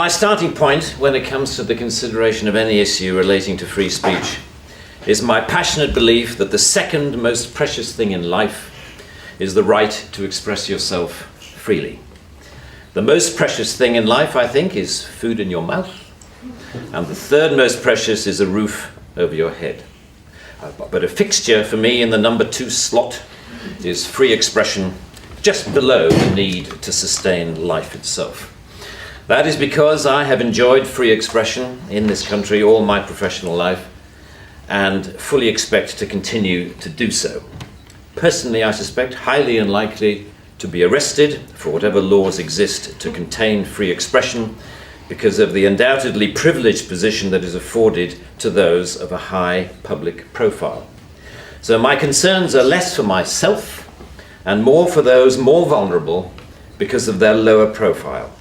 My starting point when it comes to the consideration of any issue relating to free speech is my passionate belief that the second most precious thing in life is the right to express yourself freely. The most precious thing in life, I think, is food in your mouth, and the third most precious is a roof over your head. But a fixture for me in the number 2 slot is free expression, just below the need to sustain life itself. That is because I have enjoyed free expression in this country all my professional life and fully expect to continue to do so. Personally, I suspect highly unlikely to be arrested for whatever laws exist to contain free expression because of the undoubtedly privileged position that is afforded to those of a high public profile. So my concerns are less for myself and more for those more vulnerable because of their lower profile.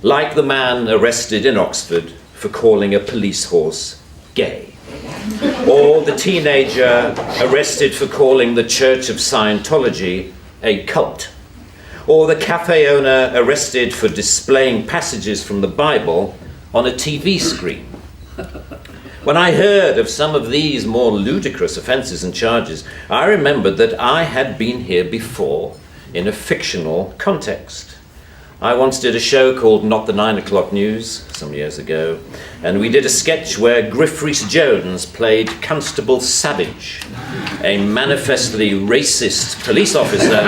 Like the man arrested in Oxford for calling a police horse gay, or the teenager arrested for calling the Church of Scientology a cult, or the cafe owner arrested for displaying passages from the Bible on a TV screen. When I heard of some of these more ludicrous offences and charges, I remembered that I had been here before in a fictional context. I once did a show called Not the 9 O'Clock News some years ago, and we did a sketch where Griff Rhys-Jones played Constable Savage, a manifestly racist police officer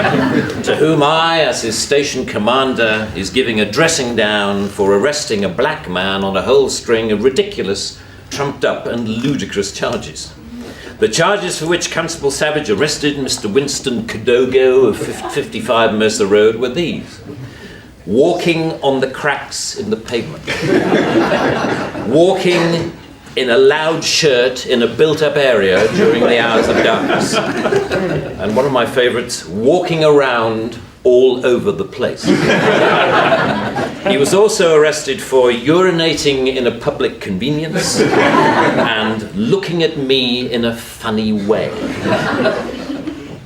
to whom I, as his station commander, is giving a dressing down for arresting a black man on a whole string of ridiculous, trumped up and ludicrous charges. The charges for which Constable Savage arrested Mr. Winston Kadogo of 55 Mercer Road were these: walking on the cracks in the pavement, walking in a loud shirt in a built-up area during the hours of darkness, and one of my favourites, walking around all over the place. He was also arrested for urinating in a public convenience and looking at me in a funny way.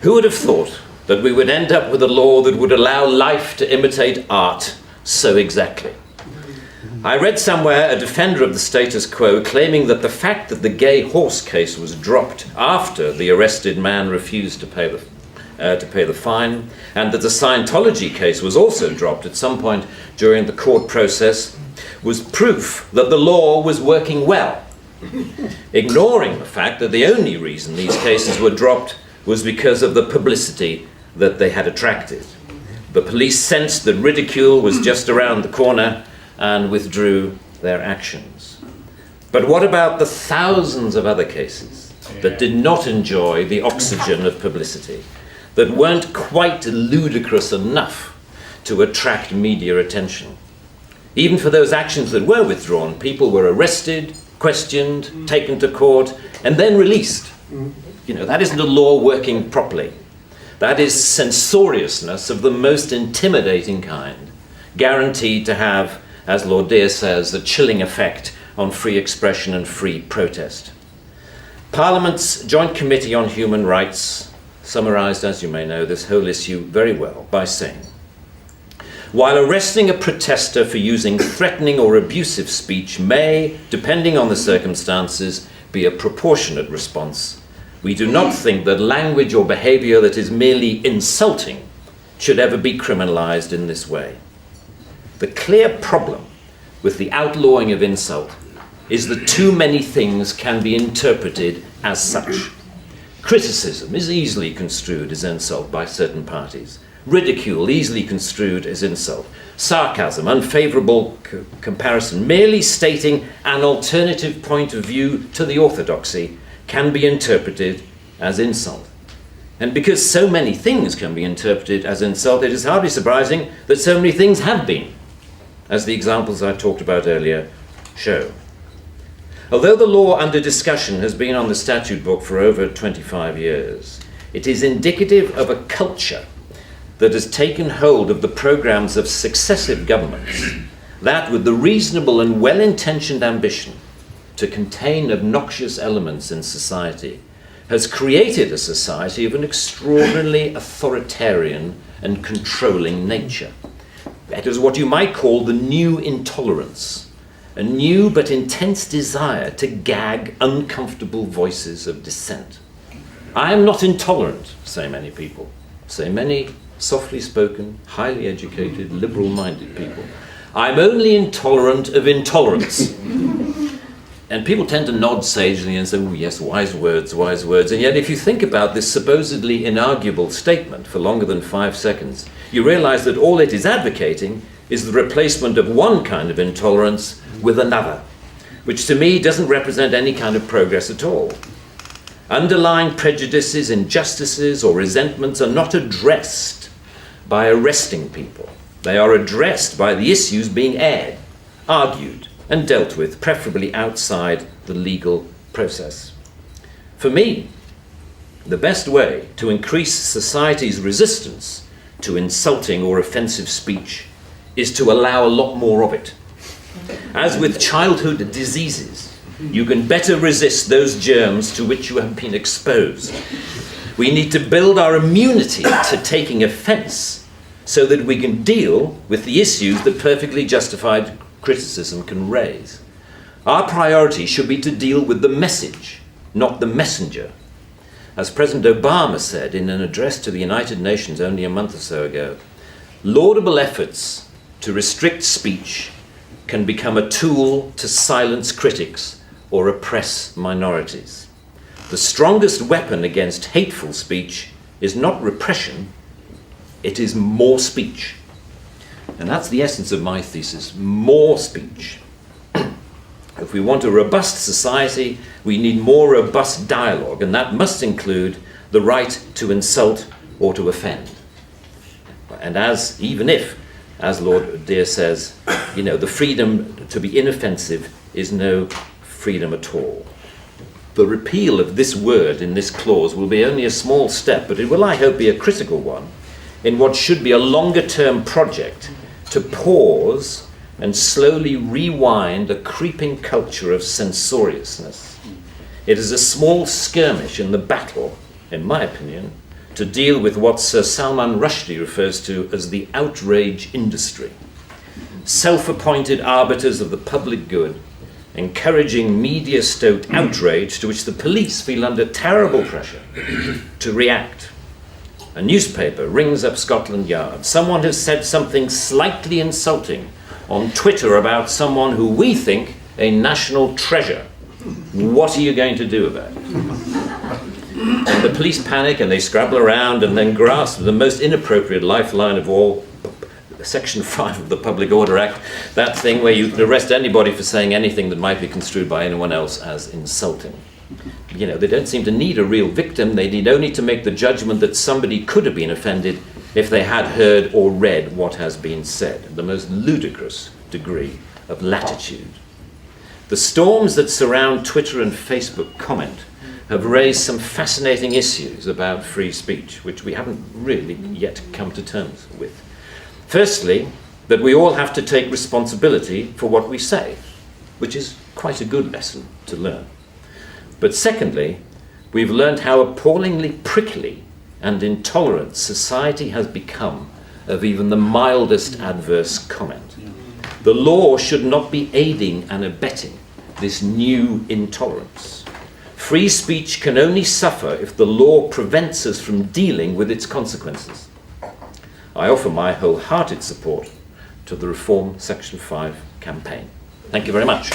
Who would have thought that we would end up with a law that would allow life to imitate art so exactly? I read somewhere a defender of the status quo claiming that the fact that the gay horse case was dropped after the arrested man refused to pay the fine, and that the Scientology case was also dropped at some point during the court process, was proof that the law was working well, ignoring the fact that the only reason these cases were dropped was because of the publicity that they had attracted. The police sensed that ridicule was just around the corner and withdrew their actions. But what about the thousands of other cases that did not enjoy the oxygen of publicity, that weren't quite ludicrous enough to attract media attention? Even for those actions that were withdrawn, people were arrested, questioned, taken to court, and then released. You know, that isn't a law working properly. That is censoriousness of the most intimidating kind, guaranteed to have, as Lord Dear says, a chilling effect on free expression and free protest. Parliament's Joint Committee on Human Rights summarised, as you may know, this whole issue very well by saying, while arresting a protester for using threatening or abusive speech may, depending on the circumstances, be a proportionate response, we do not think that language or behaviour that is merely insulting should ever be criminalised in this way. The clear problem with the outlawing of insult is that too many things can be interpreted as such. Criticism is easily construed as insult by certain parties. Ridicule easily construed as insult. Sarcasm, unfavourable comparison, merely stating an alternative point of view to the orthodoxy can be interpreted as insult. And because so many things can be interpreted as insult, it is hardly surprising that so many things have been, as the examples I talked about earlier show. Although the law under discussion has been on the statute book for over 25 years, it is indicative of a culture that has taken hold of the programmes of successive governments, that with the reasonable and well-intentioned ambition to contain obnoxious elements in society, has created a society of an extraordinarily authoritarian and controlling nature. It is what you might call the new intolerance, a new but intense desire to gag uncomfortable voices of dissent. I am not intolerant, say many people, say many softly spoken, highly educated, liberal-minded people. I'm only intolerant of intolerance. And people tend to nod sagely and say, oh yes, wise words, wise words. And yet if you think about this supposedly inarguable statement for longer than 5 seconds, you realize that all it is advocating is the replacement of one kind of intolerance with another, which to me doesn't represent any kind of progress at all. Underlying prejudices, injustices, or resentments are not addressed by arresting people. They are addressed by the issues being aired, argued, and dealt with, preferably outside the legal process. For me, the best way to increase society's resistance to insulting or offensive speech is to allow a lot more of it. As with childhood diseases, you can better resist those germs to which you have been exposed. We need to build our immunity to taking offense so that we can deal with the issues that perfectly justified criticism can raise. Our priority should be to deal with the message, not the messenger. As President Obama said in an address to the United Nations only a month or so ago, laudable efforts to restrict speech can become a tool to silence critics or oppress minorities. The strongest weapon against hateful speech is not repression, it is more speech. And that's the essence of my thesis, more speech. If we want a robust society, we need more robust dialogue, and that must include the right to insult or to offend. And even if, as Lord Dear says, the freedom to be inoffensive is no freedom at all. The repeal of this word in this clause will be only a small step, but it will, I hope, be a critical one in what should be a longer-term project to pause and slowly rewind a creeping culture of censoriousness. It is a small skirmish in the battle, in my opinion, to deal with what Sir Salman Rushdie refers to as the outrage industry. Self-appointed arbiters of the public good, encouraging media-stoked outrage to which the police feel under terrible pressure to react. A newspaper rings up Scotland Yard. Someone has said something slightly insulting on Twitter about someone who we think a national treasure. What are you going to do about it? And the police panic and they scrabble around and then grasp the most inappropriate lifeline of all, Section 5 of the Public Order Act, that thing where you can arrest anybody for saying anything that might be construed by anyone else as insulting. They don't seem to need a real victim. They need only to make the judgment that somebody could have been offended if they had heard or read what has been said. The most ludicrous degree of latitude. The storms that surround Twitter and Facebook comment have raised some fascinating issues about free speech, which we haven't really yet come to terms with. Firstly, that we all have to take responsibility for what we say, which is quite a good lesson to learn. But secondly, we've learned how appallingly prickly and intolerant society has become of even the mildest adverse comment. The law should not be aiding and abetting this new intolerance. Free speech can only suffer if the law prevents us from dealing with its consequences. I offer my wholehearted support to the Reform Section 5 campaign. Thank you very much.